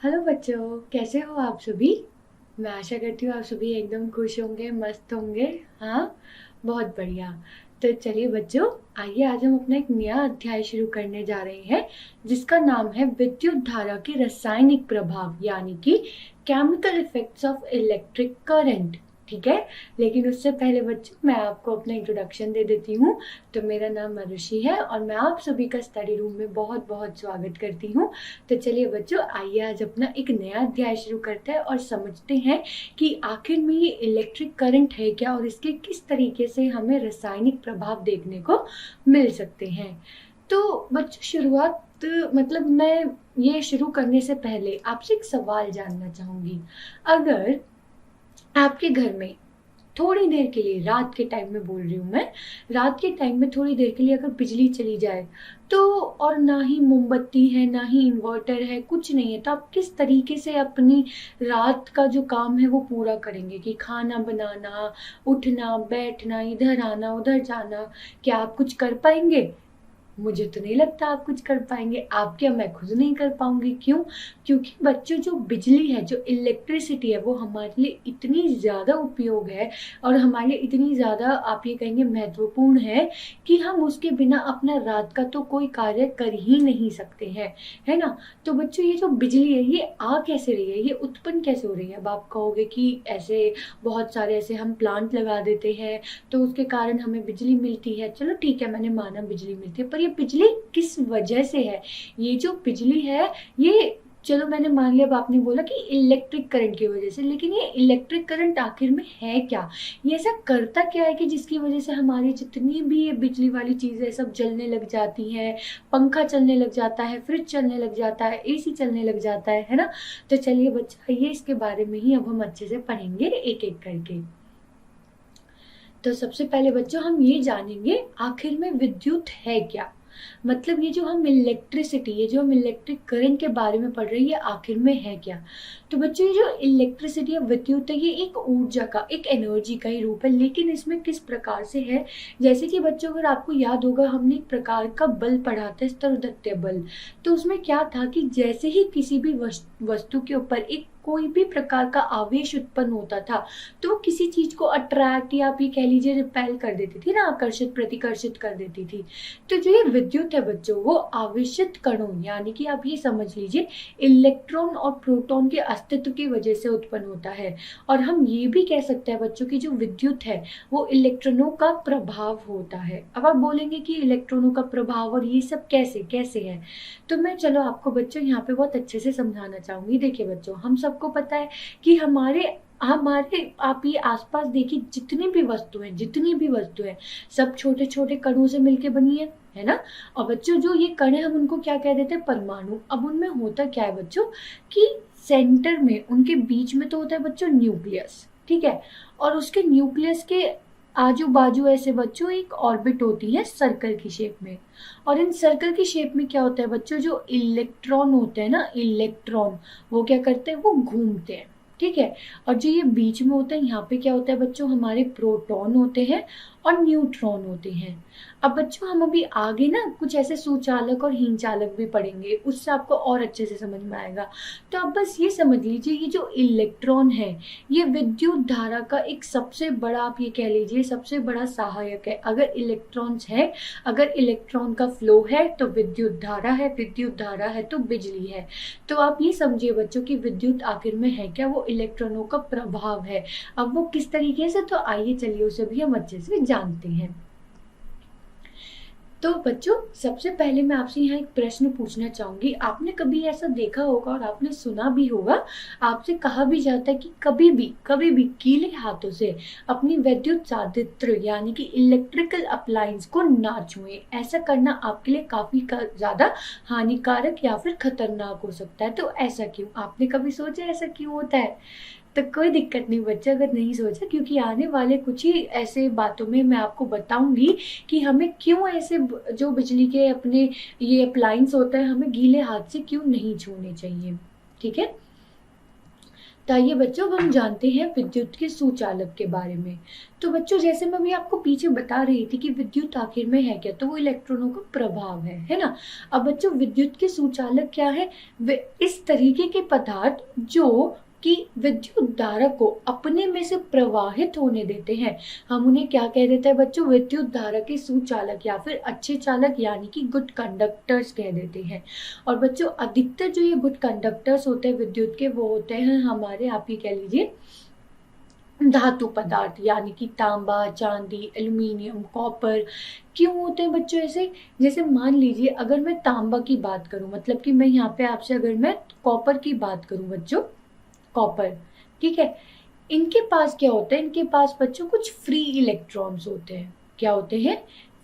Hello बच्चों, कैसे हो आप सभी। मैं आशा करती हूँ आप सभी एकदम खुश होंगे, मस्त होंगे। हाँ, बहुत बढ़िया। तो चलिए बच्चों, आइए आज हम अपना एक नया अध्याय शुरू करने जा रहे हैं, जिसका नाम है विद्युत धारा के रासायनिक प्रभाव, यानी कि chemical effects of electric current. ठीक है, लेकिन उससे पहले बच्चों मैं आपको अपना इंट्रोडक्शन दे देती हूँ। तो मेरा नाम मरुषि है और मैं आप सभी का स्टडी रूम में बहुत बहुत स्वागत करती हूँ। तो चलिए बच्चों, आइए आज अपना एक नया अध्याय शुरू करते हैं और समझते हैं कि आखिर में ये इलेक्ट्रिक करंट है क्या और इसके किस तरीके से हमें रासायनिक प्रभाव देखने को मिल सकते हैं। तो बच्चों, शुरुआत मतलब मैं ये शुरू करने से पहले आपसे एक सवाल जानना चाहूंगी। अगर आपके घर में थोड़ी देर के लिए, रात के टाइम में बोल रही हूँ मैं, रात के टाइम में थोड़ी देर के लिए अगर बिजली चली जाए तो, और ना ही मोमबत्ती है ना ही इन्वर्टर है, कुछ नहीं है, तो आप किस तरीके से अपनी रात का जो काम है वो पूरा करेंगे कि खाना बनाना, उठना बैठना, इधर आना उधर जाना, क्या आप कुछ कर पाएंगे। मुझे तो नहीं लगता आप कुछ कर पाएंगे। आप क्या, मैं खुद नहीं कर पाऊंगी। क्यों? क्योंकि बच्चों, जो बिजली है, जो इलेक्ट्रिसिटी है, वो हमारे लिए इतनी ज्यादा उपयोग है और हमारे लिए इतनी ज्यादा, आप ये कहेंगे, महत्वपूर्ण है कि हम उसके बिना अपना रात का तो कोई कार्य कर ही नहीं सकते हैं, है ना। तो बच्चों, ये जो बिजली है ये आ कैसे रही है, ये उत्पन्न कैसे हो रही है। अब आप कहोगे कि ऐसे बहुत सारे ऐसे हम प्लांट लगा देते हैं तो उसके कारण हमें बिजली मिलती है। चलो ठीक है, मैंने माना बिजली मिलती है, पर ये बिजली किस वजह से है। ये जो बिजली है ये, चलो मैंने मान लिया, अब आपने बोला कि इलेक्ट्रिक करंट की वजह से, लेकिन ये इलेक्ट्रिक करंट आखिर में है क्या। ये ऐसा करता क्या है कि जिसकी वजह से हमारी जितनी भी ये बिजली वाली चीजें सब जलने लग जाती हैं, पंखा चलने लग जाता है, फ्रिज चलने लग जाता है, एसी चलने लग जाता है ना। तो चलिए बच्चा, ये इसके बारे में ही अब हम अच्छे से पढ़ेंगे एक एक करके। तो सबसे पहले बच्चों हम ये जानेंगे आखिर में विद्युत है क्या। मतलब ये जो हम इलेक्ट्रिसिटी, ये जो हम इलेक्ट्रिक करंट के बारे में पढ़ रहे हैं, ये आखिर में है क्या। तो बच्चों, ये जो इलेक्ट्रिसिटी या विद्युत है, ये एक ऊर्जा का, एक एनर्जी का ही रूप है, लेकिन इसमें किस प्रकार से है। जैसे कि बच्चों, अगर आपको याद होगा, हमने एक प्रकार का बल पढ़ा था, स्तरोदत्य बल। तो उसमें क्या था कि जैसे ही किसी भी वस्तु के ऊपर एक कोई भी प्रकार का आवेश उत्पन्न होता था, तो वो किसी चीज को अट्रैक्ट, या आप ये कह लीजिए रिपेल कर देती थी ना, आकर्षित प्रतिकर्षित कर देती थी। तो जो ये विद्युत है बच्चों, वो आवेशित कणों, यानी कि आप ये समझ लीजिए इलेक्ट्रॉन और प्रोटॉन के अस्तित्व की वजह से उत्पन्न होता है। और हम ये भी कह सकते हैं बच्चों की जो विद्युत है वो इलेक्ट्रॉनों का प्रभाव होता है। अब आप बोलेंगे कि इलेक्ट्रॉनों का प्रभाव और ये सब कैसे कैसे है, तो मैं चलो आपको बच्चों यहाँ पे बहुत अच्छे से समझाना चाहूंगी। देखिए बच्चों, हम सबको पता है कि हमारे हमारे आप ये आसपास देखिए, जितनी भी वस्तु है, सब छोटे छोटे कणों से मिलके बनी है ना। और बच्चों, जो ये कण है हम उनको क्या कह देते हैं, परमाणु। अब उनमें होता क्या है बच्चों कि सेंटर में, उनके बीच में तो होता है बच्चों न्यूक्लियस, ठीक है। और उसके न्यूक्लियस के आजू बाजू ऐसे बच्चों एक ऑर्बिट होती है सर्कल की शेप में। और इन सर्कल की शेप में क्या होता है बच्चों, जो इलेक्ट्रॉन होते हैं ना, इलेक्ट्रॉन, वो क्या करते हैं, वो घूमते हैं, ठीक है। और जो ये बीच में होता है, यहाँ पे क्या होता है बच्चों, हमारे प्रोटॉन होते हैं और न्यूट्रॉन होते हैं। अब बच्चों, हम अभी आगे ना कुछ ऐसे सुचालक और हीन चालक भी पढ़ेंगे, उससे आपको और अच्छे से समझ में आएगा। तो अब बस ये समझ लीजिए, ये जो इलेक्ट्रॉन है ये विद्युत धारा का एक सबसे बड़ा, आप ये कह लीजिए सबसे बड़ा सहायक है। अगर इलेक्ट्रॉन्स है, अगर इलेक्ट्रॉन का फ्लो है तो विद्युत धारा है, विद्युत धारा है तो बिजली है। तो आप ये समझिए बच्चों की विद्युत आखिर में है क्या, वो इलेक्ट्रॉनों का प्रभाव है। अब वो किस तरीके से, तो आइए चलिए उसे भी हम अच्छे से जानते हैं। तो बच्चों, सबसे पहले मैं आपसे यहाँ एक प्रश्न पूछना चाहूंगी। आपने कभी ऐसा देखा होगा और आपने सुना भी होगा, आपसे कहा भी जाता है कि कभी भी गीले हाथों से अपनी विद्युत साधित्र यानी कि इलेक्ट्रिकल अप्लायंस को ना छुएं। ऐसा करना आपके लिए काफी ज्यादा हानिकारक या फिर खतरनाक हो सकता है। तो ऐसा क्यों, आपने कभी सोचा ऐसा क्यों होता है। तो कोई दिक्कत नहीं बच्चा, अगर नहीं सोचा, क्योंकि आने वाले कुछ ही ऐसे बातों में मैं आपको बताऊंगी कि हमें क्यों ऐसे जो बिजली के अपने ये अप्लायंस होता है, हमें गीले हाथ से क्यों नहीं छूने चाहिए, ठीक है। तो आइए बच्चों, अब हम जानते हैं विद्युत के सुचालक के बारे में। तो बच्चों, जैसे मैं अभी आपको पीछे बता रही थी कि विद्युत आखिर में है क्या, तो वो इलेक्ट्रॉनों का प्रभाव है ना। अब बच्चों, विद्युत के सुचालक क्या है? वे इस तरीके के पदार्थ जो कि विद्युत धारा को अपने में से प्रवाहित होने देते हैं, हम उन्हें क्या कह देते हैं बच्चों? विद्युत धारा के सुचालक या फिर अच्छे चालक यानी कि गुड कंडक्टर्स कह देते हैं। और बच्चों, अधिकतर जो ये गुड कंडक्टर्स होते हैं विद्युत के, वो होते हैं हमारे, आप ये कह लीजिए, धातु पदार्थ यानी कि तांबा, चांदी, एल्यूमिनियम, कॉपर। क्यों होते हैं बच्चों ऐसे? जैसे मान लीजिए अगर मैं तांबा की बात करूं, मतलब कि मैं यहाँ पे आपसे अगर मैं कॉपर की बात करूं बच्चों, कॉपर, ठीक है, इनके पास क्या होता है? इनके पास बच्चों कुछ फ्री इलेक्ट्रॉन्स होते हैं। क्या होते हैं?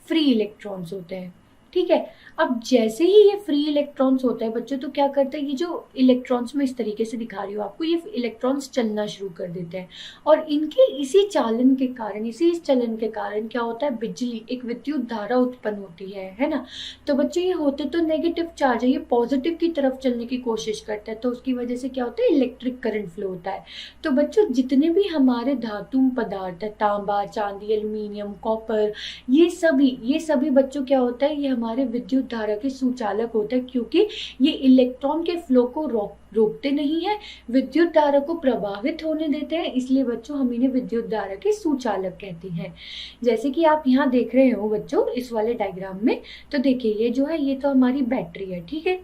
फ्री इलेक्ट्रॉन्स होते हैं, ठीक है। अब जैसे ही ये फ्री इलेक्ट्रॉन्स होता है बच्चों, तो क्या करता है, ये जो इलेक्ट्रॉन्स मैं इस तरीके से दिखा रही हूँ आपको, ये इलेक्ट्रॉन्स चलना शुरू कर देते हैं। और इनके इसी चालन के कारण, इसी चलन के कारण क्या होता है? बिजली, एक विद्युत धारा उत्पन्न होती है ना। तो बच्चों, ये होते तो नेगेटिव चार्ज है, ये पॉजिटिव की तरफ चलने की कोशिश करता है, तो उसकी वजह से क्या होता है? इलेक्ट्रिक करंट फ्लो होता है। तो बच्चों, जितने भी हमारे धातु पदार्थ है, तांबा, चांदी, एल्यूमिनियम, कॉपर, ये सभी बच्चों क्या होता है? ये हमारे विद्युत धारा के सुचालक होते हैं, क्योंकि ये इलेक्ट्रॉन के फ्लो को रोकते नहीं है, विद्युत धारा को प्रभावित होने देते हैं, इसलिए बच्चों हम इन्हें विद्युत धारा के सुचालक कहते हैं। जैसे कि आप यहाँ देख रहे हो बच्चों इस वाले डायग्राम में, तो देखिए ये जो है, ये तो हमारी बैटरी है, ठीक है।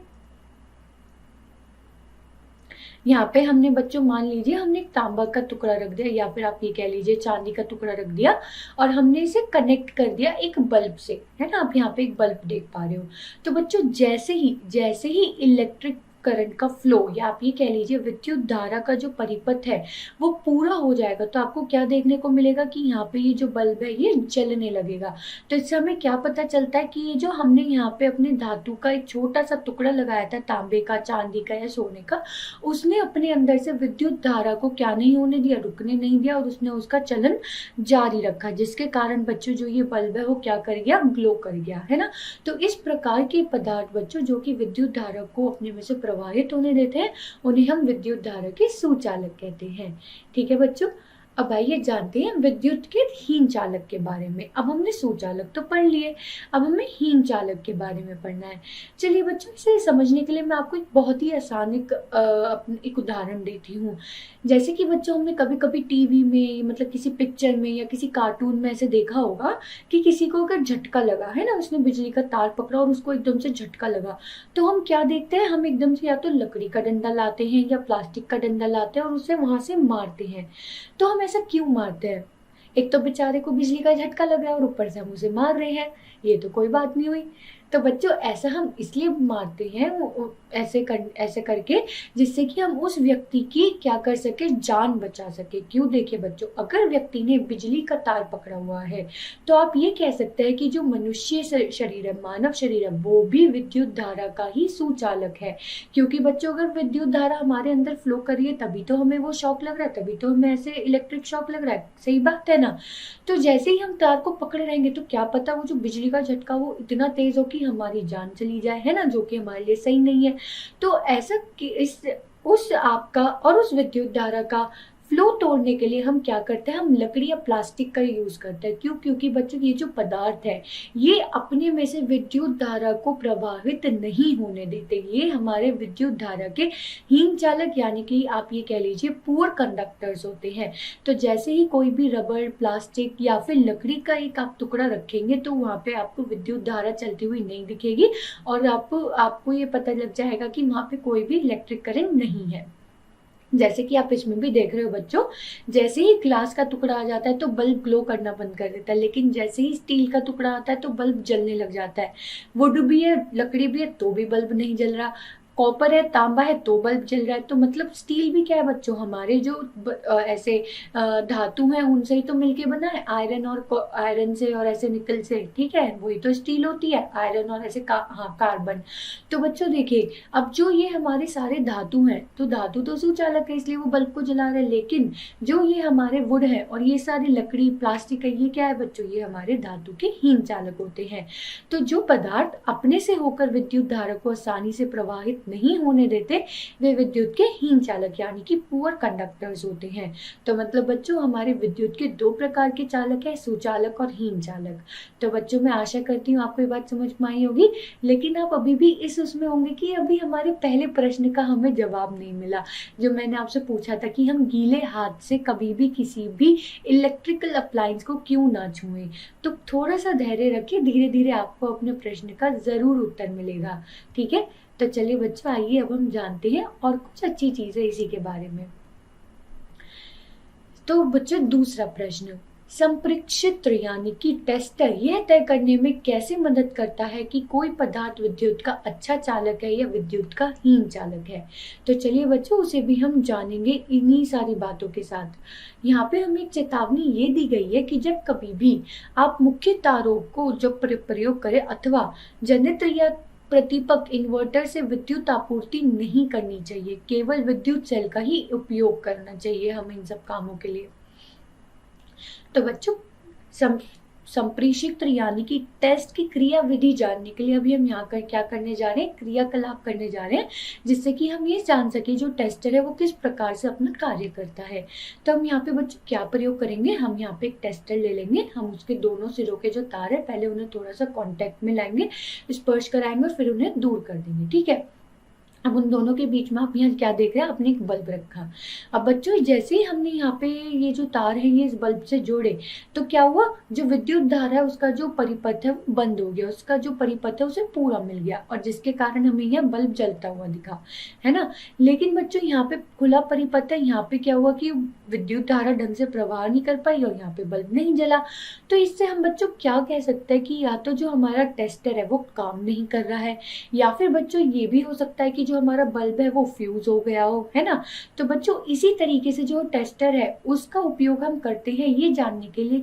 यहाँ पे हमने बच्चों, मान लीजिए हमने एक तांबा का टुकड़ा रख दिया, या फिर आप ये कह लीजिए चांदी का टुकड़ा रख दिया, और हमने इसे कनेक्ट कर दिया एक बल्ब से, है ना। आप यहाँ पे एक बल्ब देख पा रहे हो। तो बच्चों, जैसे ही इलेक्ट्रिक करंट का फ्लो, या आप ये कह लीजिए विद्युत धारा का जो परिपथ है वो पूरा हो जाएगा, तो आपको क्या देखने को मिलेगा कि यहाँ पे ये जो बल्ब है ये जलने लगेगा। तो इससे हमें क्या पता चलता है कि ये जो हमने यहाँ पे अपने धातु का एक छोटा सा टुकड़ा लगाया था, तांबे का, चांदी का या सोने का, उसने अपने अंदर से विद्युत धारा को क्या नहीं होने दिया? रुकने नहीं दिया, और उसने उसका चलन जारी रखा, जिसके कारण बच्चों जो ये बल्ब है वो क्या कर गया? ग्लो कर गया, है ना। तो इस प्रकार के पदार्थ बच्चों जो कि विद्युत धारा को अपने में से प्रवाहित होने देते हैं, उन्हें हम विद्युत धारा के सुचालक कहते हैं, ठीक है बच्चों। अब आइए जानते हैं विद्युत के हीन चालक के बारे में। अब हमने सुचालक तो पढ़ लिए, अब हमें हीन चालक के बारे में पढ़ना है। चलिए बच्चों, इसे समझने के लिए मैं आपको एक बहुत ही आसान एक उदाहरण देती हूँ। जैसे कि बच्चों, हमने कभी कभी टीवी में, मतलब किसी पिक्चर में या किसी कार्टून में ऐसे देखा होगा कि किसी को अगर झटका लगा, है ना, उसने बिजली का तार पकड़ा और उसको एकदम से झटका लगा, तो हम क्या देखते हैं? हम एकदम से या तो लकड़ी का डंडा लाते हैं या प्लास्टिक का डंडा लाते हैं और उसे वहां से मारते हैं। तो हम ऐसा क्यों मारते हैं? एक तो बेचारे को बिजली का झटका लग रहा है और ऊपर से हम उसे मार रहे हैं, ये तो कोई बात नहीं हुई। तो बच्चों, ऐसा हम इसलिए मारते हैं ऐसे करके, जिससे कि हम उस व्यक्ति की क्या कर सके? जान बचा सके। क्यों? देखिए बच्चों, अगर व्यक्ति ने बिजली का तार पकड़ा हुआ है, तो आप ये कह सकते हैं कि जो मनुष्य शरीर है, मानव शरीर है, वो भी विद्युत धारा का ही सुचालक है। क्योंकि बच्चों, अगर विद्युत धारा हमारे अंदर फ्लो कर रही है, तभी तो हमें वो शॉक लग रहा है, तभी तो हमें ऐसे इलेक्ट्रिक शॉक लग रहा है, सही बात है ना। तो जैसे ही हम तार को पकड़े रहेंगे, तो क्या पता वो जो बिजली का झटका वो इतना तेज हो कि हमारी जान चली जाए, है ना, जो कि हमारे लिए सही नहीं है। तो ऐसा कि उस आपका और उस विद्युत धारा का फ्लो तोड़ने के लिए हम क्या करते हैं? हम लकड़ी या प्लास्टिक का यूज करते हैं। क्यों? क्योंकि बच्चों, ये जो पदार्थ है ये अपने में से विद्युत धारा को प्रभावित नहीं होने देते, ये हमारे विद्युत धारा के हीन चालक यानी कि आप ये कह लीजिए पुअर कंडक्टर्स होते हैं। तो जैसे ही कोई भी रबर, प्लास्टिक या फिर लकड़ी का एक आप टुकड़ा रखेंगे, तो वहां पे आपको विद्युत धारा चलती हुई नहीं दिखेगी, और आपको ये पता लग जाएगा कि वहां पे कोई भी इलेक्ट्रिक करंट नहीं है। जैसे कि आप इसमें भी देख रहे हो बच्चों, जैसे ही ग्लास का टुकड़ा आ जाता है तो बल्ब ग्लो करना बंद कर देता है, लेकिन जैसे ही स्टील का टुकड़ा आता है तो बल्ब जलने लग जाता है। वुड भी है, लकड़ी भी है, तो भी बल्ब नहीं जल रहा। कॉपर है, तांबा है, तो बल्ब जल रहा है। तो मतलब स्टील भी क्या है बच्चों? हमारे जो ऐसे धातु हैं उनसे ही तो मिलके बना है, आयरन से और ऐसे निकल से, ठीक है, वही तो स्टील होती है, आयरन और ऐसे कार्बन। तो बच्चों देखिए, अब जो ये हमारे सारे धातु हैं, तो धातु तो सुचालक है, इसलिए वो बल्ब को जला रहे हैं, लेकिन जो ये हमारे वुड है और ये सारी लकड़ी, प्लास्टिक है, ये क्या है बच्चों? ये हमारे धातु के हीन चालक होते हैं। तो जो पदार्थ अपने से होकर विद्युत धारा को आसानी से प्रवाहित प्रभावित नहीं होने देते वे विद्युत के हीन चालक यानी कि पुअर कंडक्टर्स होते हैं। तो मतलब बच्चों हमारे विद्युत के दो प्रकार के चालक है, सुचालक और हीन चालक। तो बच्चों मैं आशा करती हूँ आपको ये बात समझ में आई होगी, लेकिन आप अभी भी इस उसमें होंगे कि अभी हमारे पहले प्रश्न का हमें जवाब नहीं मिला, जो मैंने आपसे पूछा था कि हम गीले हाथ से कभी भी किसी भी इलेक्ट्रिकल अप्लायंस को क्यों ना छुएं। तो थोड़ा सा धैर्य रखिए, धीरे धीरे आपको अपने प्रश्न का जरूर उत्तर मिलेगा। ठीक है, तो चलिए बच्चों आइए अब हम जानते हैं और कुछ अच्छी चीजें इसी के बारे में। तो बच्चों दूसरा प्रश्न, संप्रेक्षित्र यानी कि टेस्टर यह तय करने में कैसे मदद करता है कि कोई पदार्थ विद्युत का अच्छा चालक है या विद्युत का हीन चालक है। तो चलिए बच्चों उसे भी हम जानेंगे इन्हीं सारी बातों के साथ। यहाँ पे हमें एक चेतावनी ये दी गई है कि जब कभी भी आप मुख्य तारों को जब प्रयोग करें अथवा जनित्र या प्रतिपक इन्वर्टर से विद्युत आपूर्ति नहीं करनी चाहिए, केवल विद्युत सेल का ही उपयोग करना चाहिए हमें इन सब कामों के लिए। तो बच्चों संप्रेषित्र यानी कि टेस्ट की क्रिया विधि जानने के लिए अभी हम यहाँ कर क्या करने जा रहे हैं, क्रियाकलाप करने जा रहे हैं, जिससे कि हम ये जान सके जो टेस्टर है वो किस प्रकार से अपना कार्य करता है। तो हम यहाँ पे बच्चों क्या प्रयोग करेंगे, हम यहाँ पे एक टेस्टर ले लेंगे, हम उसके दोनों सिरों के जो तार है पहले उन्हें थोड़ा सा कॉन्टेक्ट में लाएंगे, स्पर्श कराएंगे और फिर उन्हें दूर कर देंगे। ठीक है, अब उन दोनों के बीच में आप यहाँ क्या देख रहे हैं, आपने एक बल्ब रखा। अब बच्चों जैसे ही हमने यहाँ पे ये जो तार है ये इस बल्ब से जोड़े तो क्या हुआ, जो विद्युत धारा है उसका जो परिपथ है वो बंद हो गया, उसका जो परिपथ है उसे पूरा मिल गया और जिसके कारण हमें यह बल्ब जलता हुआ दिखा, है ना। लेकिन बच्चों यहाँ पे खुला परिपथ है, यहाँ पे क्या हुआ कि विद्युत धारा ढंग से प्रवाह नहीं कर पाई और यहाँ पे बल्ब नहीं जला। तो इससे हम बच्चों क्या कह सकते हैं कि या तो जो हमारा टेस्टर है वो काम नहीं कर रहा है, या फिर बच्चों ये भी हो सकता है कि जो हमारा बल्ब है वो फ्यूज हो गया हो, है ना। तो बच्चों इसी तरीके से जो टेस्टर है उसका उपयोग हम करते हैं ये जानने के लिए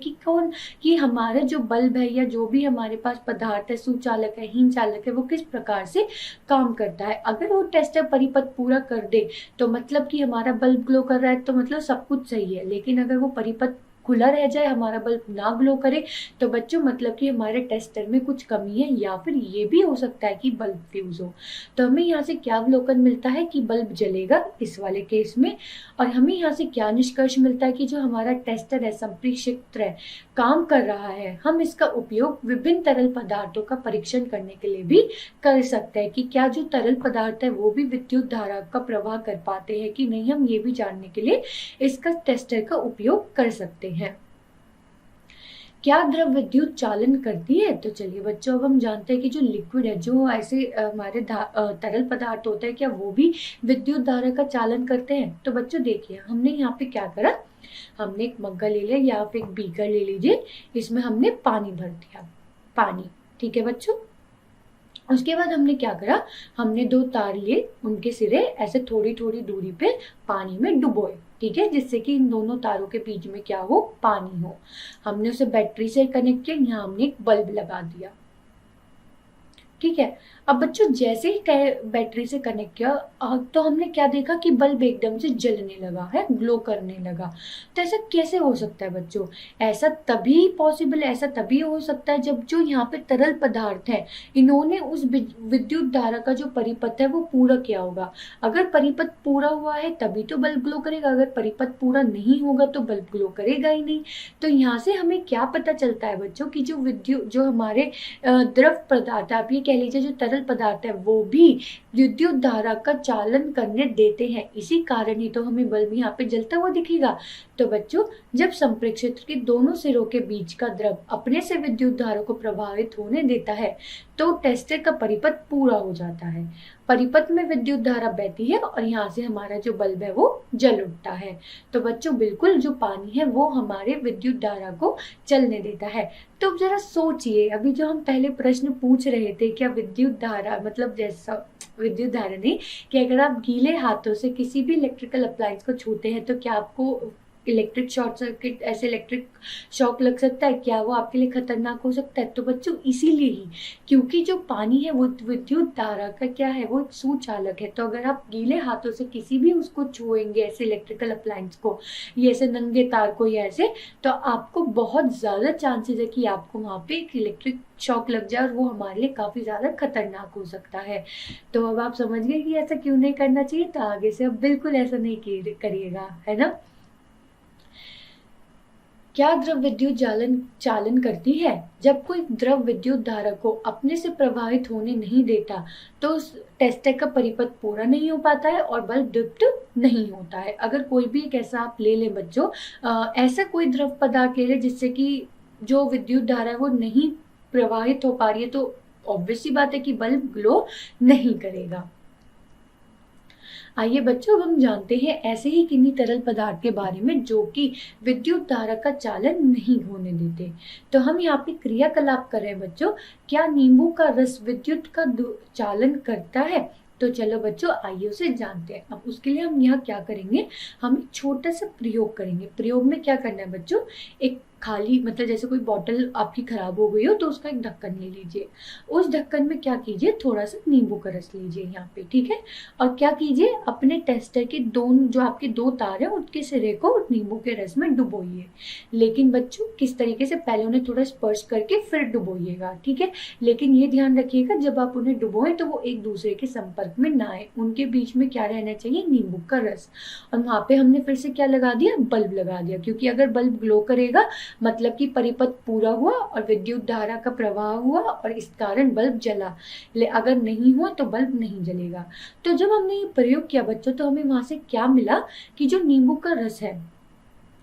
कि हमारा जो बल्ब है या जो भी हमारे पास पदार्थ है, सुचालक है, हीन चालक है, वो किस प्रकार से काम करता है। अगर वो टेस्टर परिपथ पूरा कर दे तो मतलब कि हमारा बल्ब ग्लो कर रहा है, तो मतलब सब कुछ सही है। लेकिन अगर वो परिपथ खुला रह जाए, हमारा बल्ब ना ग्लो करे, तो बच्चों मतलब कि हमारे टेस्टर में कुछ कमी है, या फिर ये भी हो सकता है कि बल्ब फ्यूज हो। तो हमें यहाँ से क्या अवलोकन मिलता है कि बल्ब जलेगा इस वाले केस में, और हमें यहाँ से क्या निष्कर्ष मिलता है कि जो हमारा टेस्टर है, संप्रेषित्र है, काम कर रहा है। हम इसका उपयोग विभिन्न तरल पदार्थों का परीक्षण करने के लिए भी कर सकते हैं कि क्या जो तरल पदार्थ है वो भी विद्युत धारा का प्रवाह कर पाते हैं कि नहीं, हम ये भी जानने के लिए इसका टेस्टर का उपयोग कर सकते हैं। क्या द्रव विद्युत चालन करती है? तो चलिए बच्चों अब हम जानते हैं कि जो लिक्विड है, जो ऐसे हमारे तरल पदार्थ होते हैं, क्या वो भी विद्युत धारा का चालन करते हैं? तो बच्चों देखिए हमने यहाँ पे क्या करा, हमने एक मग्गा ले लिया या फिर एक बीकर ले लीजिए, इसमें हमने पानी भर दिया, पानी। ठीक है बच्चों, उसके बाद हमने क्या करा, हमने दो तार लिए, उनके सिरे ऐसे थोड़ी थोड़ी दूरी पे पानी में डुबोए। ठीक है, जिससे कि इन दोनों तारों के बीच में क्या हो, पानी हो। हमने उसे बैटरी से कनेक्ट किया, यहाँ हमने एक बल्ब लगा दिया। ठीक है, अब बच्चों जैसे ही बैटरी से कनेक्ट किया तो हमने क्या देखा कि बल्ब एकदम से जलने लगा है, ग्लो करने लगा। तो ऐसा कैसे हो सकता है बच्चों? ऐसा तभी पॉसिबल, ऐसा तभी हो सकता है जब जो यहाँ पे तरल पदार्थ है इन्होंने उस विद्युत धारा का जो परिपथ है वो पूरा किया होगा। अगर परिपथ पूरा हुआ है तभी तो बल्ब ग्लो करेगा, अगर परिपथ पूरा नहीं होगा तो बल्ब ग्लो करेगा ही नहीं। तो यहाँ से हमें क्या पता चलता है बच्चों कि जो हमारे द्रव पदार्थ, आप ये कह लीजिए जो तरल पदार्थ है, वो भी विद्युत धारा का चालन करने देते हैं। इसी कारण ही तो हमें बल्ब यहाँ पे जलता हुआ दिखेगा। तो बच्चों जब संप्रेक्षित्र के दोनों सिरों के बीच का द्रव अपने से विद्युत धारा को प्रभावित होने देता है तो टेस्टर का परिपथ पूरा हो जाता है, परिपथ में विद्युत धारा बहती है और यहाँ से हमारा जो बल्ब है वो जल उठता है। तो बच्चों बिल्कुल जो पानी है वो हमारे विद्युत धारा को चलने देता है। तो जरा सोचिए, अभी जो हम पहले प्रश्न पूछ रहे थे, क्या विद्युत धारा मतलब जैसा विद्युत धारा नहीं कि अगर आप गीले हाथों से किसी भी इलेक्ट्रिकल अप्लायंस को छूते हैं तो क्या आपको इलेक्ट्रिक शॉर्ट सर्किट, ऐसे इलेक्ट्रिक शॉक लग सकता है, क्या वो आपके लिए खतरनाक हो सकता है? तो बच्चों इसीलिए ही, क्योंकि जो पानी है वो विद्युत धारा का क्या है, वो एक सुचालक है। तो अगर आप गीले हाथों से किसी भी उसको छुएंगे, ऐसे इलेक्ट्रिकल अप्लायंस को, ये ऐसे नंगे तार को या ऐसे, तो आपको बहुत ज्यादा चांसेस है कि आपको वहां पे एक इलेक्ट्रिक शॉक लग जाए, और वो हमारे लिए काफी ज्यादा खतरनाक हो सकता है। तो अब आप समझ गए कि ऐसा क्यों नहीं करना चाहिए, तो आगे से अब बिल्कुल ऐसा नहीं करिएगा, है ना। क्या द्रव विद्युत चालन करती है? जब कोई द्रव विद्युत धारा को अपने से प्रवाहित होने नहीं देता तो उस टेस्टर का परिपथ पूरा नहीं हो पाता है और बल्ब दीप्त नहीं होता है। अगर कोई भी एक ऐसा आप ले लें बच्चों, ऐसा कोई द्रव पदार्थ ले लें जिससे कि जो विद्युत धारा है वो नहीं प्रवाहित हो पा रही है, तो ऑब्वियस सी बात है कि बल्ब ग्लो नहीं करेगा। आइए बच्चों, अब हम जानते हैं ऐसे ही किन्हीं तरल पदार्थ के बारे में जो कि विद्युत धारा का चालन नहीं होने देते। तो हम यहाँ पे क्रियाकलाप कर रहे हैं बच्चों। क्या नींबू का रस विद्युत का चालन करता है? तो चलो बच्चों आइए उसे जानते हैं। अब उसके लिए हम यहाँ क्या करेंगे, हम एक छोटा सा प्रयोग करेंगे। प्रयोग में क्या करना है बच्चों, एक खाली, मतलब जैसे कोई बॉटल आपकी खराब हो गई हो तो उसका एक ढक्कन ले लीजिए। उस ढक्कन में क्या कीजिए, थोड़ा सा नींबू का रस लीजिए यहाँ पे, ठीक है। और क्या कीजिए, अपने टेस्टर के दोनों जो आपके दो तार है उनके सिरे को नींबू के रस में डुबोइए। लेकिन बच्चों किस तरीके से, पहले उन्हें थोड़ा स्पर्श करके फिर डुबोइएगा, ठीक है। लेकिन ये ध्यान रखिएगा जब आप उन्हें डुबोएं तो वो एक दूसरे के संपर्क में ना आए, उनके बीच में क्या रहना चाहिए, नींबू का रस। और वहां पे हमने फिर से क्या लगा दिया, बल्ब लगा दिया, क्योंकि अगर बल्ब ग्लो करेगा मतलब कि परिपथ पूरा हुआ और विद्युत धारा का प्रवाह हुआ और इस कारण बल्ब जला। अगर नहीं हुआ तो बल्ब नहीं जलेगा। तो जब हमने ये प्रयोग किया बच्चों तो हमें वहां से क्या मिला कि जो नींबू का रस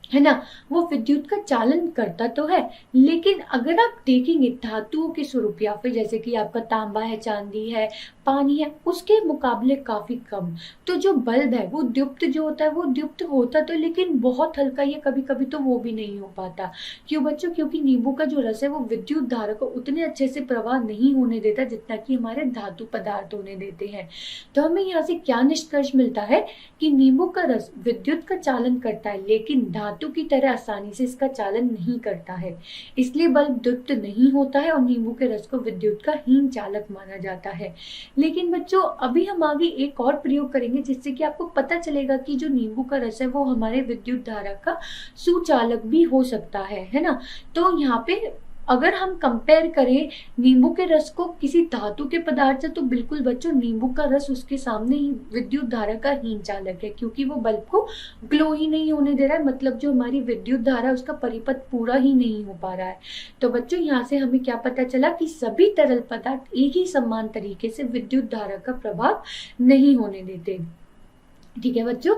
है ना, वो विद्युत का चालन करता तो है, लेकिन अगर आप देखेंगे धातुओं के स्वरूप या फिर जैसे कि आपका तांबा है, चांदी है, पानी है, उसके मुकाबले काफी कम। तो जो बल्ब है वो द्युप्त जो होता है वो द्युप्त होता तो, लेकिन बहुत हल्का, या कभी कभी तो वो भी नहीं हो पाता। क्यों बच्चों, क्योंकि नींबू का जो रस है वो विद्युत धारा को उतने अच्छे से प्रवाह नहीं होने देता जितना कि हमारे धातु पदार्थ होने देते हैं। तो हमें यहाँ से क्या निष्कर्ष मिलता है कि नींबू का रस विद्युत का चालन करता है, लेकिन धातु की तरह आसानी से इसका चालन नहीं करता है, इसलिए बल्ब द्युप्त नहीं होता है और नींबू के रस को विद्युत का हीन चालक माना जाता है। लेकिन बच्चों अभी हम आगे एक और प्रयोग करेंगे जिससे कि आपको पता चलेगा कि जो नींबू का रस है वो हमारे विद्युत धारा का सुचालक भी हो सकता है ना। तो यहाँ पे अगर हम कंपेयर करें नींबू के रस को किसी धातु के पदार्थ से, तो बिल्कुल बच्चों नींबू का रस उसके सामने ही विद्युत धारा का हीन चालक है, क्योंकि वो बल्ब को ग्लो ही नहीं होने दे रहा है, मतलब जो हमारी विद्युत धारा उसका परिपथ पूरा ही नहीं हो पा रहा है। तो बच्चों यहाँ से हमें क्या पता चला कि सभी तरल पदार्थ एक ही समान तरीके से विद्युत धारा का प्रभाव नहीं होने देते। ठीक है बच्चों,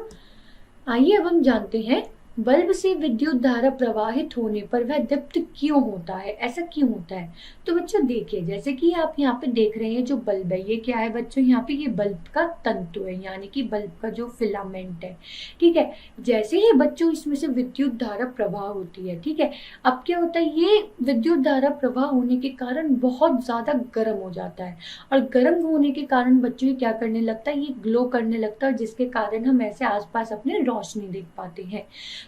आइए अब हम जानते हैं बल्ब से विद्युत धारा प्रवाहित होने पर वह दीप्त क्यों होता है, ऐसा क्यों होता है। तो बच्चों देखिए, जैसे कि आप यहाँ पे देख रहे हैं जो बल्ब है ये क्या है बच्चों, यहाँ पे ये बल्ब का तंतु है, यानी कि बल्ब का जो फिलामेंट है, ठीक है। जैसे ही बच्चों इसमें से विद्युत धारा प्रवाह होती है, ठीक है, अब क्या होता है, ये विद्युत धारा प्रवाह होने के कारण बहुत ज्यादा गर्म हो जाता है, और गर्म होने के कारण बच्चों ये क्या करने लगता है, ये ग्लो करने लगता है, जिसके कारण हम ऐसे आसपास अपने रोशनी देख पाते हैं।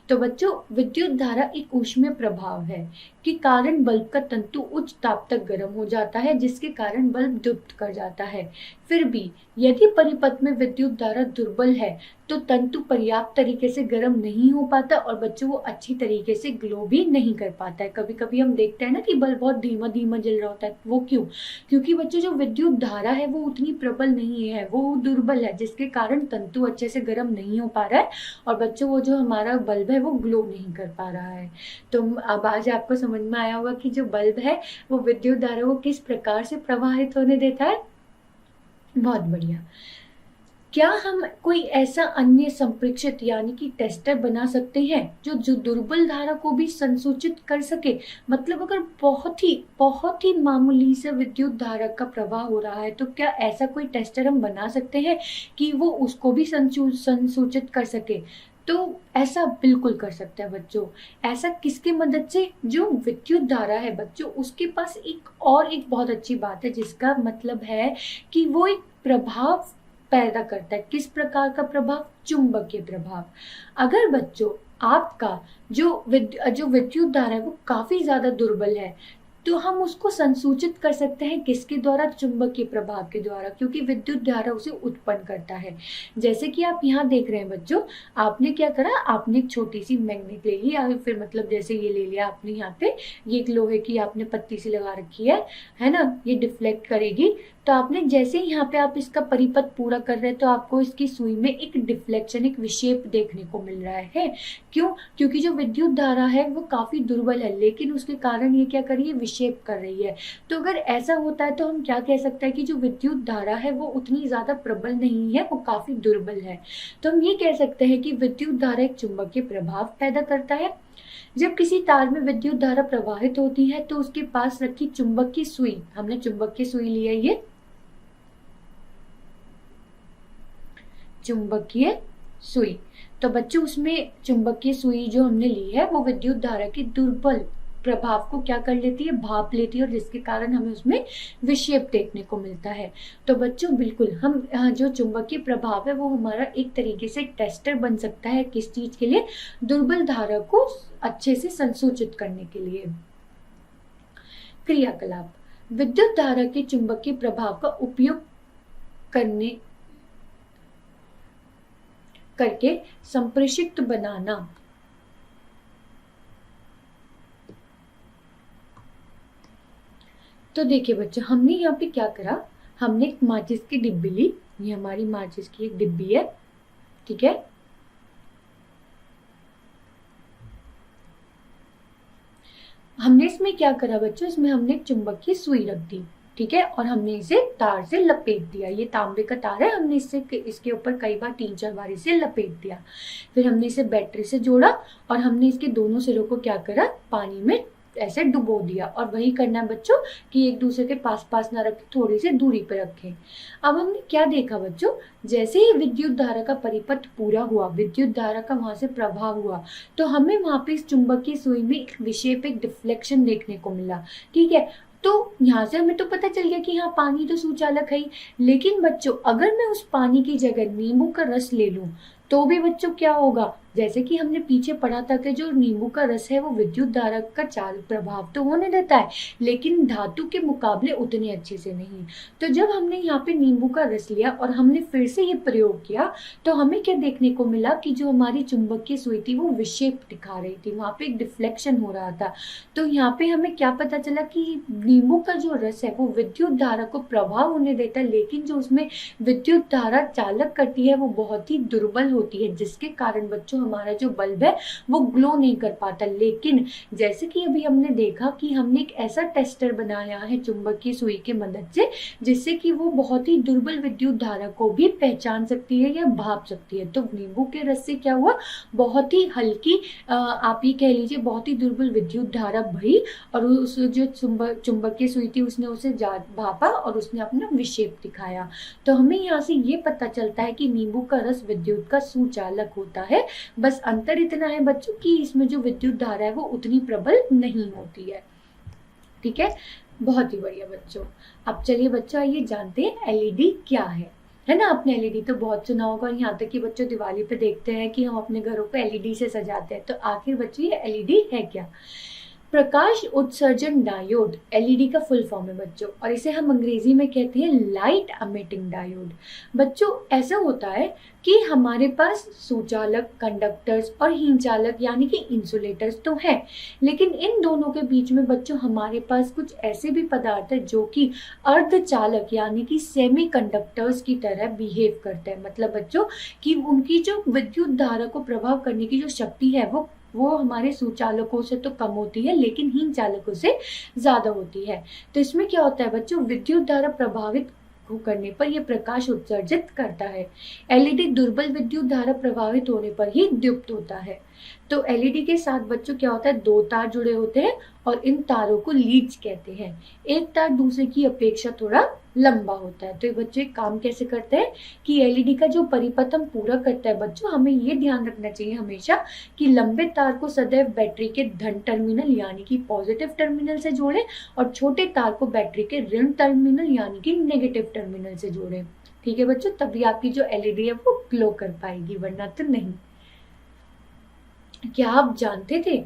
तो बच्चों विद्युत धारा एक ऊष्मीय प्रभाव है के कारण बल्ब का तंतु उच्च ताप तक गर्म हो जाता है, जिसके कारण बल्ब दीप्त कर जाता है। फिर भी यदि परिपथ में विद्युत धारा दुर्बल है तो तंतु पर्याप्त तरीके से गर्म नहीं हो पाता और बच्चों वो अच्छी तरीके से ग्लो भी नहीं कर पाता है। कभी कभी हम देखते हैं ना कि बल्ब बहुत धीमा धीमा जल रहा होता है, वो क्यों, क्योंकि बच्चों जो विद्युत धारा है वो उतनी प्रबल नहीं है, वो दुर्बल है, जिसके कारण तंतु अच्छे से गर्म नहीं हो पा रहा है और बच्चों वो जो हमारा बल्ब है वो ग्लो नहीं कर पा रहा है। तो अब आज आपको समझ में आया होगा कि जो बल्ब है वो विद्युत धारा को किस प्रकार से प्रवाहित होने देता है। बहुत बढ़िया। क्या हम कोई ऐसा अन्य संप्रेक्षित यानी कि टेस्टर बना सकते हैं जो दुर्बल धारा को भी संसूचित कर सके, मतलब अगर बहुत ही मामूली से विद्युत धारा का प्रवाह हो रहा है तो क्या ऐसा कोई टेस्टर हम बना सकते हैं कि वो उसको भी संसूचित कर सके। तो ऐसा बिल्कुल कर सकते हैं बच्चों। ऐसा किसकी मदद से, जो विद्युत धारा है बच्चों उसके पास एक बहुत अच्छी बात है, जिसका मतलब है कि वो एक प्रभाव पैदा करता है। किस प्रकार का प्रभाव? चुंबकीय प्रभाव। अगर बच्चों आपका जो विद्युत धारा है वो काफी ज्यादा दुर्बल है, तो हम उसको संसूचित कर सकते हैं किसके द्वारा? चुंबकीय प्रभाव के द्वारा, क्योंकि विद्युत धारा उसे उत्पन्न करता है। जैसे कि आप यहाँ देख रहे हैं बच्चों, आपने क्या करा, आपने एक छोटी सी मैग्नेट ले ली, या फिर मतलब जैसे ये ले लिया आपने, यहाँ पे ये एक लोहे की आपने पत्ती सी लगा रखी है ना, ये डिफ्लेक्ट करेगी। तो आपने जैसे ही यहाँ पे आप इसका परिपथ पूरा कर रहे हैं, तो आपको इसकी सुई में एक डिफ्लेक्शन, एक विक्षेप देखने को मिल रहा है। क्यों? क्योंकि जो विद्युत धारा है वो काफी दुर्बल है, लेकिन उसके कारण ये क्या कर रही है? विक्षेप कर रही है। तो अगर ऐसा होता है तो हम क्या कह सकते हैं कि जो विद्युत धारा है वो उतनी ज्यादा प्रबल नहीं है, वो काफी दुर्बल है। तो हम ये कह सकते हैं कि विद्युत धारा एक चुंबकीय प्रभाव पैदा करता है। जब किसी तार में विद्युत धारा प्रवाहित होती है तो उसके पास रखी चुंबकीय सुई, हमने चुंबकीय सुई ली है, ये चुंबकीय सुई। तो बच्चों उसमें चुंबकीय सुई जो हमने ली है वो विद्युत धारा की दुर्बल प्रभाव को क्या कर लेती है? भाप लेती है, और जिसके कारण हमें उसमें विक्षेप देखने को मिलता है। तो बच्चों बिल्कुल हम जो चुंबकीय प्रभाव है वो हमारा एक तरीके से टेस्टर बन सकता है। किस चीज के लिए? दुर्बल धारा को अच्छे से संसूचित करने के लिए। क्रियाकलाप। विद्युत धारा के चुंबकीय प्रभाव का उपयोग करके संप्रेषित बनाना। तो देखिए बच्चों, हमने यहाँ पे क्या करा, हमने एक माचिस की डिब्बी ली, ये हमारी माचिस की एक डिब्बी है, ठीक है। हमने इसमें क्या करा बच्चों, इसमें हमने एक चुंबक की सुई रख दी, ठीक है, और हमने इसे तार से लपेट दिया। ये तांबे का तार है, हमने इसके ऊपर कई बार 3-4 बार इसे लपेट दिया। फिर हमने इसे बैटरी से जोड़ा और हमने इसके दोनों सिरों को क्या करा, पानी में ऐसे डुबो दिया। और वही करना है बच्चों कि एक दूसरे के पास पास ना रखें, थोड़ी सी दूरी पर रखें। अब हमने क्या देखा बच्चों, जैसे ही विद्युत धारा का परिपथ पूरा हुआ, विद्युत धारा का वहां से प्रभाव हुआ, तो हमें वहां पे इस चुंबकीय सुई में एक विक्षेप, एक डिफ्लेक्शन देखने को मिला, ठीक है। तो यहाँ से हमें तो पता चल गया कि हाँ पानी तो सुचालक है ही, लेकिन बच्चों अगर मैं उस पानी की जगह नींबू का रस ले लूं तो भी बच्चों क्या होगा, जैसे कि हमने पीछे पढ़ा था कि जो नींबू का रस है वो विद्युत धारा का चालक प्रभाव तो होने देता है, लेकिन धातु के मुकाबले उतने अच्छे से नहीं। तो जब हमने यहाँ पे नींबू का रस लिया और हमने फिर से ये प्रयोग किया, तो हमें क्या देखने को मिला कि जो हमारी चुंबकीय सुई थी वो विक्षेप दिखा रही थी, वहां पे एक डिफ्लेक्शन हो रहा था। तो यहाँ पे हमें क्या पता चला कि नींबू का जो रस है वो विद्युत धारा को प्रभाव होने देता है, लेकिन जो उसमें विद्युत धारा चालक करती है वो बहुत ही दुर्बल होती है, जिसके कारण बच्चों हमारा जो बल्ब है वो ग्लो नहीं कर पाता। लेकिन जैसे कि अभी हमने देखा कि हमने एक ऐसा टेस्टर बनाया है चुंबकीय सुई की मदद से, जिससे कि वो बहुत ही दुर्बल विद्युत धारा को भी पहचान सकती है या भाप सकती है। तो नींबू के रस से क्या हुआ, बहुत ही हल्की आप ये कह लीजिए बहुत ही दुर्बल विद्युत धारा बही, और उस जो चुंबकीय सुई थी उसने उसे भापा और उसने अपना विक्षेप दिखाया। तो हमें यहाँ से ये पता चलता है कि नींबू का रस विद्युत का सुचालक होता है। बस अंतर इतना है बच्चों कि इसमें जो विद्युत धारा है वो उतनी प्रबल नहीं होती है, ठीक है। बहुत ही बढ़िया बच्चों। अब चलिए बच्चों आइए जानते हैं एलईडी क्या है ना। आपने एलईडी तो बहुत सुना होगा, और यहाँ तक कि बच्चों दिवाली पे देखते हैं कि हम अपने घरों पे एलईडी से सजाते हैं। तो आखिर बच्चों ये एलईडी है क्या? प्रकाश उत्सर्जन डायोड एलईडी का फुल फॉर्म है बच्चों, और इसे हम अंग्रेजी में कहते हैं लाइट एमिटिंग डायोड। बच्चों ऐसा होता है कि हमारे पास सुचालक, कंडक्टर्स और हीनचालक यानी कि इंसुलेटर्स तो हैं, लेकिन इन दोनों के बीच में बच्चों हमारे पास कुछ ऐसे भी पदार्थ है जो कि अर्धचालक यानी कि सेमी कंडक्टर्स की तरह बिहेव करते हैं। मतलब बच्चों कि उनकी जो विद्युत धारा को प्रभाव करने की जो शक्ति है वो हमारे सुचालकों से तो कम होती है, लेकिन हीन चालकों से ज्यादा होती है। तो इसमें क्या होता है बच्चों, विद्युत धारा प्रभावित करने पर यह प्रकाश उत्सर्जित करता है। एलईडी दुर्बल विद्युत धारा प्रभावित होने पर ही दीप्त होता है। तो एलईडी के साथ बच्चों क्या होता है, 2 तार जुड़े होते हैं और इन तारों को लीड्स कहते हैं। एक तार दूसरे की अपेक्षा थोड़ा लंबा होता है। तो ये बच्चों एक काम कैसे करते हैं कि एलईडी का जो परिपथ हम पूरा करता है बच्चों, हमें ये ध्यान रखना चाहिए हमेशा कि लंबे तार को सदैव बैटरी के धन टर्मिनल यानी कि पॉजिटिव टर्मिनल से जोड़ें, और छोटे तार को बैटरी के ऋण टर्मिनल यानी कि नेगेटिव टर्मिनल से जोड़ें। ठीक है बच्चों, तभी आपकी जो एलईडी है वो ग्लो कर पाएगी, वरना तो नहीं। क्या आप जानते थे,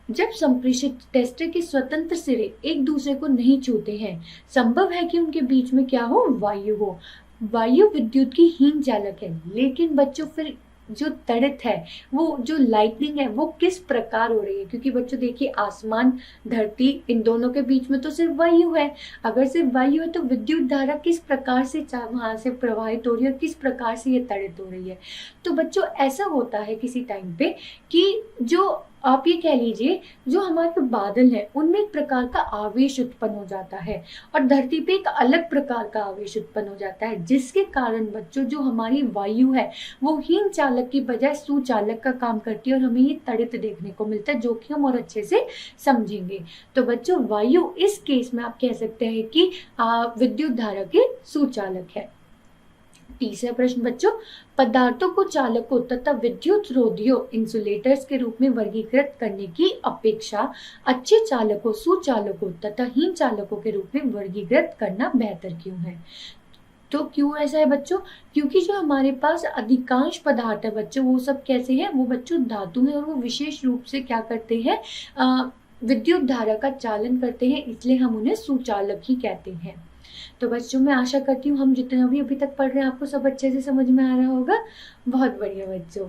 जब संप्रेषित टेस्टर के स्वतंत्र सिरे एक दूसरे को नहीं छूते हैं, संभव है कि उनके बीच में क्या हो, वायु हो। वायु विद्युत की हीन चालक है, लेकिन बच्चों फिर जो तड़ित है, वो जो लाइटनिंग है वो किस प्रकार हो रही है, क्योंकि बच्चों देखिए आसमान धरती इन दोनों के बीच में तो सिर्फ वायु है। अगर सिर्फ वायु है तो विद्युत धारा किस प्रकार से वहां से प्रवाहित हो रही है और किस प्रकार से ये तड़ित हो रही है। तो बच्चों ऐसा होता है किसी टाइम पे कि जो आप ये कह लीजिए, जो हमारे बादल है उनमें एक प्रकार का आवेश उत्पन्न हो जाता है और धरती पे एक अलग प्रकार का आवेश उत्पन्न हो जाता है, जिसके कारण बच्चों जो हमारी वायु है वो हीन चालक की बजाय सुचालक का काम करती है और हमें ये तड़ित देखने को मिलता है, जो कि हम और अच्छे से समझेंगे। तो बच्चों वायु इस केस में आप कह सकते हैं कि विद्युत धारा के सुचालक है। तीसरा प्रश्न बच्चों, पदार्थों को चालकों तथा विद्युत रोधियों इंसुलेटर्स के रूप में वर्गीकृत करने की अपेक्षा अच्छे चालकों, सुचालकों तथा हीन चालकों के रूप में वर्गीकृत करना बेहतर क्यों है। तो क्यों ऐसा है बच्चों, क्योंकि जो हमारे पास अधिकांश पदार्थ है बच्चों वो सब कैसे हैं, वो बच्चों धातु हैं और वो विशेष रूप से क्या करते हैं, विद्युत धारा का चालन करते हैं, इसलिए हम उन्हें सुचालक ही कहते हैं। तो बच्चों मैं आशा करती हूँ हम जितना भी अभी तक पढ़ रहे हैं आपको सब अच्छे से समझ में आ रहा होगा। बहुत बढ़िया बच्चों।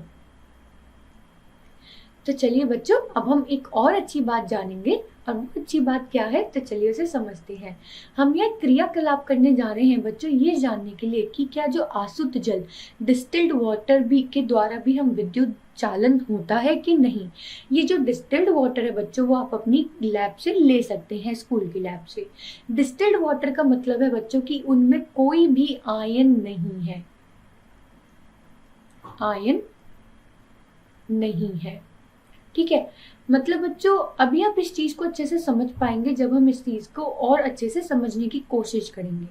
तो चलिए बच्चों अब हम एक और अच्छी बात जानेंगे, और वो अच्छी बात क्या है तो चलिए उसे समझते हैं। हम यह क्रियाकलाप करने जा रहे हैं बच्चों ये जानने के लिए कि क्या जो आसुत जल डिस्टिल्ड वाटर भी के द्वारा भी हम विद्युत चालन होता है कि नहीं। ये जो डिस्टिल्ड वाटर है बच्चों वो आप अपनी लैब से ले सकते हैं, स्कूल की लैब से। डिस्टिल्ड वाटर का मतलब है बच्चों कि उनमें कोई भी आयन नहीं है, आयन नहीं है, ठीक है। मतलब बच्चों अभी आप इस चीज को अच्छे से समझ पाएंगे जब हम इस चीज को और अच्छे से समझने की कोशिश करेंगे।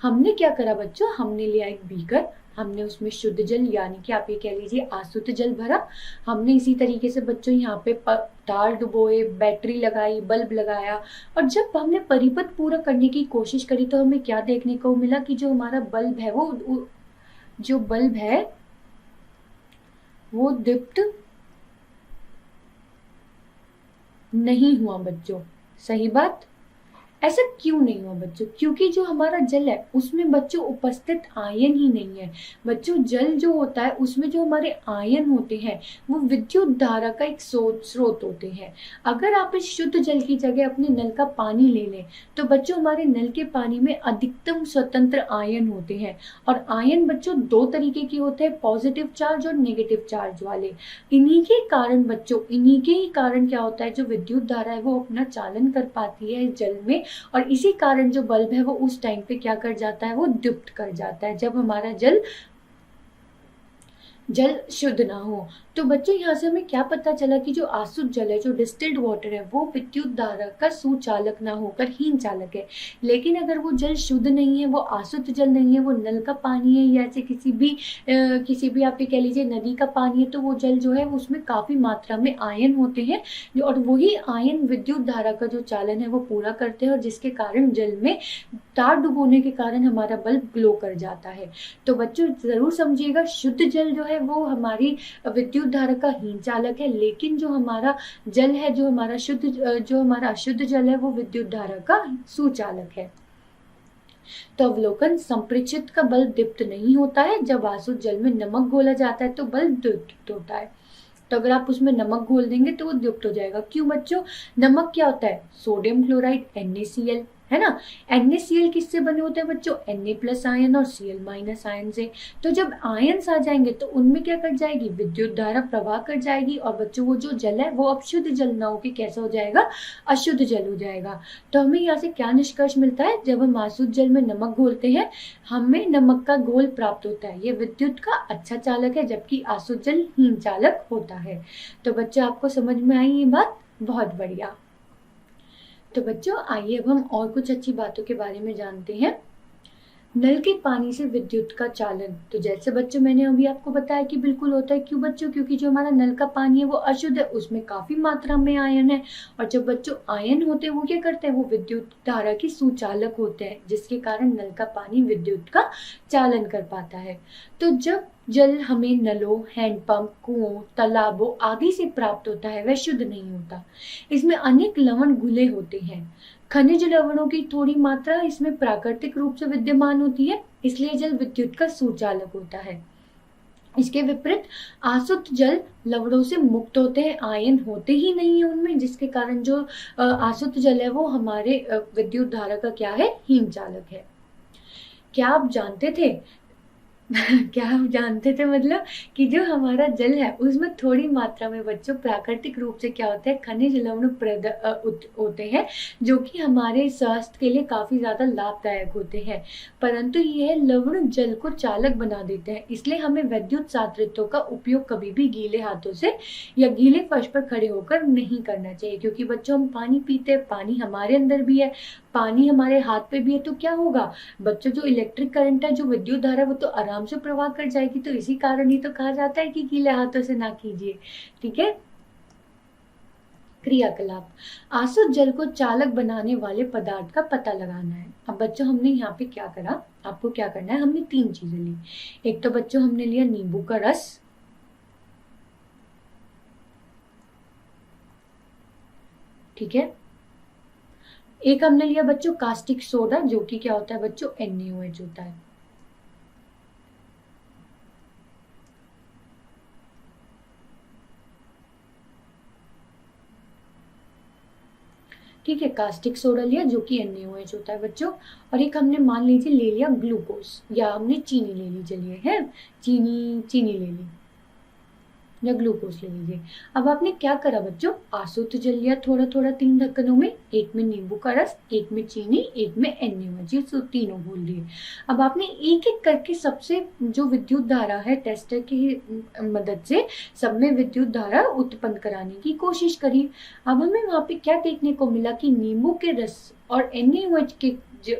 हमने क्या करा बच्चों, हमने लिया एक बीकर, हमने उसमें शुद्ध जल यानी कि आप ये कह लीजिए आसुत जल भरा। हमने इसी तरीके से बच्चों यहाँ पे तार डुबोए, बैटरी लगाई, बल्ब लगाया, और जब हमने परिपथ पूरा करने की कोशिश करी तो हमें क्या देखने को मिला कि जो हमारा बल्ब है वो जो बल्ब है वो दीप्त नहीं हुआ बच्चों। सही बात। ऐसा क्यों नहीं हुआ बच्चों, क्योंकि जो हमारा जल है उसमें बच्चों उपस्थित आयन ही नहीं है। बच्चों जल जो होता है उसमें जो हमारे आयन होते हैं वो विद्युत धारा का एक स्रोत होते हैं। अगर आप इस शुद्ध जल की जगह अपने नल का पानी ले लें तो बच्चों हमारे नल के पानी में अधिकतम स्वतंत्र आयन होते हैं, और आयन बच्चों दो तरीके के होते हैं, पॉजिटिव चार्ज और नेगेटिव चार्ज वाले। इन्हीं के कारण बच्चों, इन्हीं के ही कारण क्या होता है, जो विद्युत धारा है वो अपना चालन कर पाती है जल में, और इसी कारण जो बल्ब है वो उस टाइम पे क्या कर जाता है, वो दीप्त कर जाता है जब हमारा जल शुद्ध ना हो। तो बच्चों यहाँ से हमें क्या पता चला कि जो आसुत जल है, जो डिस्टिल्ड वाटर है, वो विद्युत धारा का सुचालक ना होकर हीन चालक है। लेकिन अगर वो जल शुद्ध नहीं है, वो आसुत जल नहीं है, वो नल का पानी है या ऐसे किसी भी आप ये कह लीजिए नदी का पानी है, तो वो जल जो है उसमें काफी मात्रा में आयन होते हैं, और वही आयन विद्युत धारा का जो चालन है वो पूरा करते हैं, और जिसके कारण जल में तार डुबोने के कारण हमारा बल्ब ग्लो कर जाता है। तो बच्चों जरूर समझिएगा, शुद्ध जल जो है वो हमारी विद्युत धारा का हीन चालक है, लेकिन जो हमारा जल है, जो हमारा अशुद्ध जल है, वो विद्युत धारा का सुचालक है। तो अवलोकन, संप्रेषित का बल्ब दीप्त नहीं होता है। जब आसुत जल में नमक घोला जाता है तो बल्ब दीप्त होता है। तो अगर आप उसमें नमक घोल देंगे तो वो दीप्त हो जाएगा। क्यों बच्चों, नमक क्या होता है, सोडियम क्लोराइड NaCl, है ना। NaCl किससे बने होते हैं बच्चों, Na+ आयन और Cl- आयन से। तो जब आयन्स आ जाएंगे तो उनमें क्या कर जाएगी, विद्युत धारा प्रवाह कर जाएगी, और बच्चों वो जो जल है वो अब शुद्ध जल ना होकर कैसा हो जाएगा, अशुद्ध जल हो जाएगा। तो हमें यहाँ से क्या निष्कर्ष मिलता है, जब हम आसुत जल में नमक घोलते हैं हमें नमक का घोल प्राप्त होता है, ये विद्युत का अच्छा चालक है, जबकि आसुत जल हीन चालक होता है। तो बच्चों आपको समझ में आई ये बात, बहुत बढ़िया। तो बच्चों आइए अब हम और कुछ अच्छी बातों के बारे में जानते हैं। नल के पानी से विद्युत का चालन, तो जैसे बच्चों मैंने अभी आपको बताया कि बिल्कुल होता है। क्यों बच्चों? क्योंकि जो हमारा नल का पानी है वो अशुद्ध है, उसमें काफी मात्रा में आयन है, और जब बच्चों आयन होते हैं वो क्या करते हैं, वो विद्युत धारा के सुचालक होते हैं, जिसके कारण नल का पानी विद्युत का चालन कर पाता है। तो जब जल हमें नलों, हैंडपंप, कुओं, तालाबों आदि से प्राप्त होता है वह शुद्ध नहीं होता। इसमें अनेक लवण घुले होते हैं। खनिज लवणों की थोड़ी मात्रा इसमें प्राकृतिक रूप से विद्यमान होती है, इसलिए जल विद्युत का सुचालक होता है। इसके विपरीत आसुत जल लवणों से मुक्त होते हैं, आयन होते ही नहीं है उनमें, जिसके कारण जो आसुत जल है वो हमारे विद्युत धारा का क्या है, हीन चालक है। क्या आप जानते थे क्या आप जानते थे मतलब कि जो हमारा जल है उसमें थोड़ी मात्रा में बच्चों प्राकृतिक रूप से क्या होता है, खनिज लवण होते हैं, जो कि हमारे स्वास्थ्य के लिए काफी ज्यादा लाभदायक होते हैं, परंतु यह लवण जल को चालक बना देते हैं। इसलिए हमें विद्युत सातृत्वों का उपयोग कभी भी गीले हाथों से या गीले फर्श पर खड़े होकर नहीं करना चाहिए, क्योंकि बच्चों हम पानी पीते हैं, पानी हमारे अंदर भी है, पानी हमारे हाथ पे भी है, तो क्या होगा बच्चों, जो इलेक्ट्रिक करंट है, जो विद्युत धारा है, वो तो आराम से प्रवाह कर जाएगी। तो इसी कारण ही तो कहा जाता है कि गीले हाथों से ना कीजिए। ठीक है। क्रियाकलाप, आसुत जल को चालक बनाने वाले पदार्थ का पता लगाना है। अब बच्चों हमने यहाँ पे क्या करा, आपको क्या करना है, हमने 3 चीजें ली। एक तो बच्चों हमने लिया नींबू का रस, ठीक है। एक हमने लिया बच्चों कास्टिक सोडा, जो कि क्या होता है बच्चों, NaOH होता है। ठीक है, कास्टिक सोडा लिया जो कि NaOH होता है बच्चों। और एक हमने मान लीजिए ले लिया ग्लूकोज, या हमने चीनी ले ली, चलिए है चीनी ले ली या ग्लूकोज ले लीजिए। अब आपने क्या करा बच्चों, आसुत जल लिया थोड़ा थोड़ा 3 ढक्कनों में, एक में नींबू का रस, एक में चीनी, एक में NaOH, ये तीनों घोल लिए। अब आपने एक एक करके सबसे जो विद्युत धारा है टेस्टर की मदद से सब में विद्युत धारा उत्पन्न कराने की कोशिश करी। अब हमें वहां पे क्या देखने को मिला कि नींबू के रस और NaOH के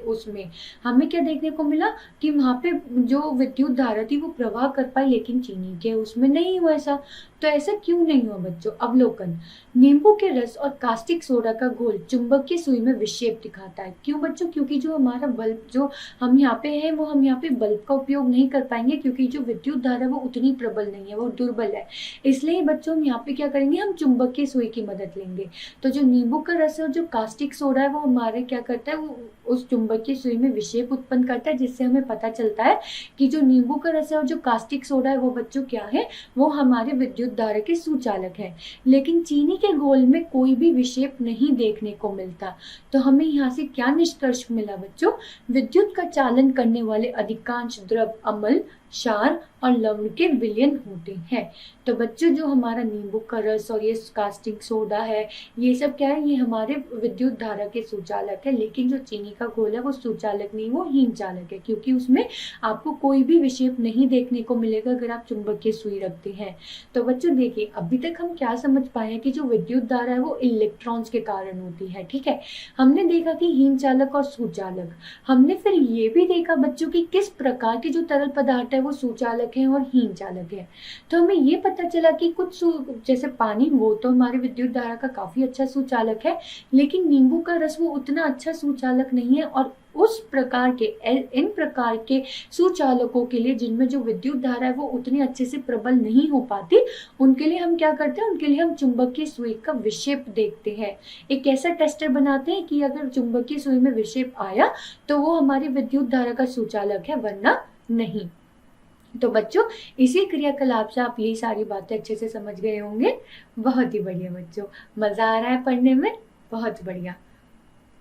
उसमें हमें क्या देखने को मिला कि वहां पे जो विद्युत धारा थी वो प्रवाह कर पाई, लेकिन चीनी के उसमें नहीं हुआ ऐसा। तो ऐसा क्यों नहीं हुआ बच्चों? अवलोकन, नींबू के रस और कास्टिक सोडा का घोल चुंबकीय सुई में विक्षेप दिखाता है। क्यों बच्चों? क्योंकि जो हमारा बल्ब जो हम यहाँ पे है वो हम यहाँ पे बल्ब का उपयोग नहीं कर पाएंगे, क्योंकि जो विद्युत धारा वो उतनी प्रबल नहीं है, वो दुर्बल है। इसलिए बच्चों हम यहाँ पे क्या करेंगे, हम चुंबकीय सुई की मदद लेंगे। तो जो नींबू का रस और जो कास्टिक सोडा है वो हमारे क्या करता है, वो उस चुंबकीय सुई में विक्षेप उत्पन्न करता है, जिससे हमें पता चलता है कि जो नींबू का रस है और जो कास्टिक सोडा है वो बच्चों क्या है, वो हमारे विद्युत धारा के सुचालक है। लेकिन चीनी के घोल में कोई भी विक्षेप नहीं देखने को मिलता। तो हमें यहाँ से क्या निष्कर्ष मिला बच्चों, विद्युत का चालन करने वाले अधिकांश द्रव अम्ल, क्षार और लवण के विलयन होते हैं। तो बच्चों जो हमारा नींबू का रस और ये कास्टिक सोडा है, ये सब क्या है, ये हमारे विद्युत धारा के सुचालक है। लेकिन जो चीनी का घोल है वो सुचालक नहीं, वो हीन चालक है, क्योंकि उसमें आपको कोई भी विक्षेप नहीं देखने को मिलेगा अगर आप चुंबकीय सुई रखते हैं। तो बच्चों देखिए, अभी तक हम क्या समझ पाए हैं कि जो विद्युत धारा है वो इलेक्ट्रॉन्स के कारण होती है। ठीक है, हमने देखा कि हीन चालक और सुचालक। हमने फिर ये भी देखा बच्चों की किस प्रकार के जो तरल पदार्थ है वो सुचालक है और हीन चालक है। तो हमें ये पता चला कि कुछ जैसे पानी, वो तो हमारे विद्युत धारा का काफी अच्छा सुचालक है, लेकिन नींबू का रस वो उतना अच्छा सुचालक नहीं है। और उस प्रकार के इन प्रकार के सुचालकों के लिए जिनमें जो विद्युत धारा है वो उतने अच्छे से प्रबल नहीं हो पाती, उनके लिए हम क्या करते हैं, उनके लिए हम चुंबकीय सुई का विक्षेप देखते हैं। एक ऐसा टेस्टर बनाते हैं कि अगर चुंबकीय सुई में विक्षेप आया तो वो हमारी विद्युत धारा का सुचालक है, वरना नहीं। तो बच्चों इसी क्रियाकलाप से आप ये सारी बातें अच्छे से समझ गए होंगे। बहुत ही बढ़िया बच्चों, मजा आ रहा है पढ़ने में, बहुत बढ़िया।